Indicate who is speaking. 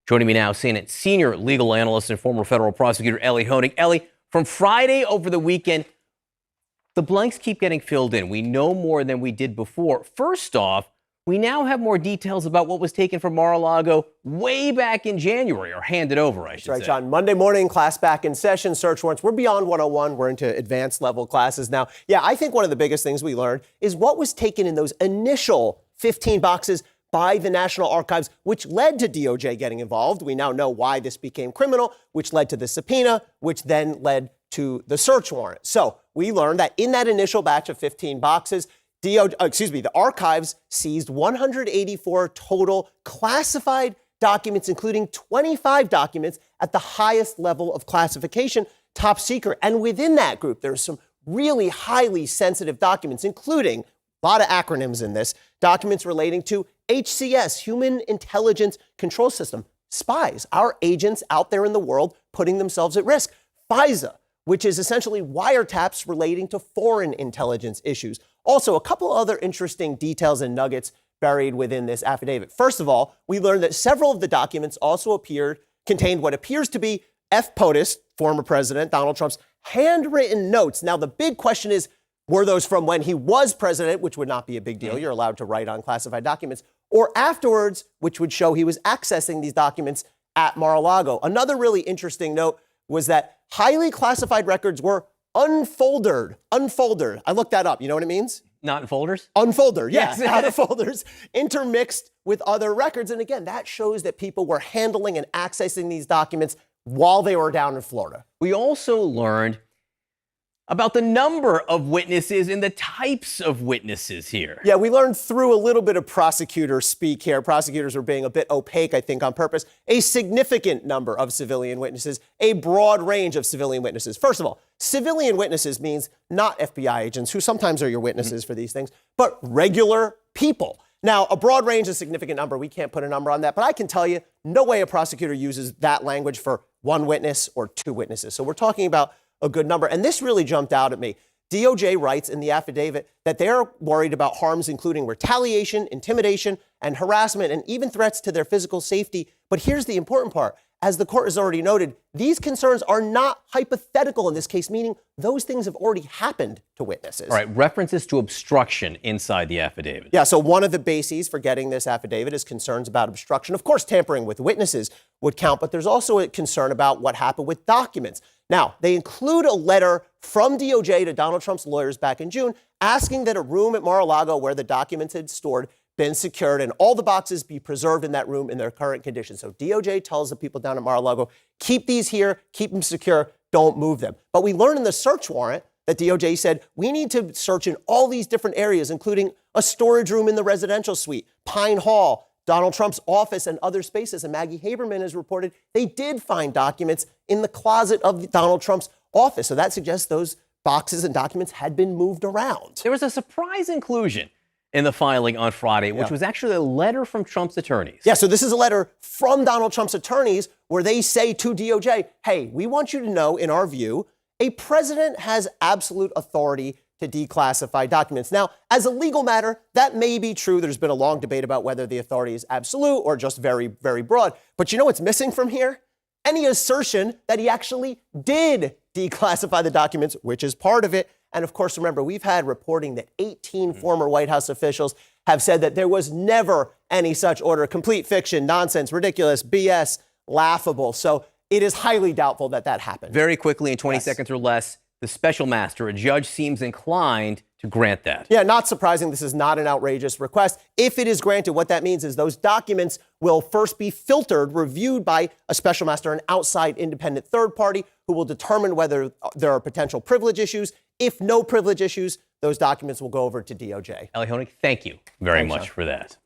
Speaker 1: Joining me now, CNN senior legal analyst and former federal prosecutor Elie Honig. Elie, from Friday over the weekend, the blanks keep getting filled in. We know more than we did before. First off, we now have more details about what was taken from Mar-a-Lago way back in January, or handed over, I should say.
Speaker 2: That's right, John. Monday morning, class back in session, search warrants. We're beyond 101. We're into advanced level classes now. Yeah, I think one of the biggest things we learned is what was taken in those initial 15 boxes by the National Archives, which led to DOJ getting involved. We now know why this became criminal, which led to the subpoena, which then led to the search warrant. So we learned that in that initial batch of 15 boxes, the archives seized 184 total classified documents, including 25 documents at the highest level of classification, top secret. And within that group, there's some really highly sensitive documents, including a lot of acronyms in this, documents relating to HCS, Human Intelligence Control System, spies, our agents out there in the world putting themselves at risk. FISA, which is essentially wiretaps relating to foreign intelligence issues. Also, a couple other interesting details and nuggets buried within this affidavit. First of all, we learned that several of the documents also contained what appears to be F. POTUS, former President Donald Trump's handwritten notes. Now, the big question is, were those from when he was president, which would not be a big deal, you're allowed to write on classified documents, or afterwards, which would show he was accessing these documents at Mar-a-Lago. Another really interesting note was that highly classified records were unfoldered. I looked that up. You know what it means?
Speaker 1: Not in folders?
Speaker 2: Unfolder, yes, out of folders, intermixed with other records. And again, that shows that people were handling and accessing these documents while they were down in Florida.
Speaker 1: We also learned about the number of witnesses and the types of witnesses here.
Speaker 2: Yeah, we learned through a little bit of prosecutor speak here. Prosecutors were being a bit opaque, I think, on purpose. A significant number of civilian witnesses, a broad range of civilian witnesses. First of all, civilian witnesses means not FBI agents, who sometimes are your witnesses for these things, but regular people. Now, a broad range, a significant number, we can't put a number on that, but I can tell you, no way a prosecutor uses that language for one witness or two witnesses. So we're talking about a good number. And this really jumped out at me. DOJ writes in the affidavit that they're worried about harms including retaliation, intimidation, and harassment, and even threats to their physical safety. But here's the important part. As the court has already noted, these concerns are not hypothetical in this case, meaning those things have already happened to witnesses.
Speaker 1: All right, references to obstruction inside the affidavit.
Speaker 2: Yeah, so one of the bases for getting this affidavit is concerns about obstruction. Of course, tampering with witnesses would count, but there's also a concern about what happened with documents. Now, they include a letter from DOJ to Donald Trump's lawyers back in June asking that a room at Mar-a-Lago where the documents had stored been secured and all the boxes be preserved in that room in their current condition. So DOJ tells the people down at Mar-a-Lago, keep these here, keep them secure, don't move them. But we learned in the search warrant that DOJ said, we need to search in all these different areas, including a storage room in the residential suite, Pine Hall, Donald Trump's office, and other spaces. And Maggie Haberman has reported they did find documents in the closet of Donald Trump's office. So that suggests those boxes and documents had been moved around.
Speaker 1: There was a surprise inclusion in the filing on Friday, which was actually a letter from Trump's attorneys.
Speaker 2: Yeah, so this is a letter from Donald Trump's attorneys where they say to DOJ, hey, we want you to know, in our view, a president has absolute authority to declassify documents. Now, as a legal matter, that may be true. There's been a long debate about whether the authority is absolute or just very, very broad. But you know what's missing from here? Any assertion that he actually did declassify the documents, which is part of it. And of course, remember, we've had reporting that 18 former White House officials have said that there was never any such order. Complete fiction, nonsense, ridiculous, BS, laughable. So it is highly doubtful that that happened.
Speaker 1: Very quickly, in 20 seconds or less, the special master, a judge, seems inclined to grant that.
Speaker 2: Yeah, not surprising. This is not an outrageous request. If it is granted, what that means is those documents will first be filtered, reviewed by a special master, an outside independent third party who will determine whether there are potential privilege issues. If no privilege issues, those documents will go over to DOJ.
Speaker 1: Elie Honig, thank you very much for that.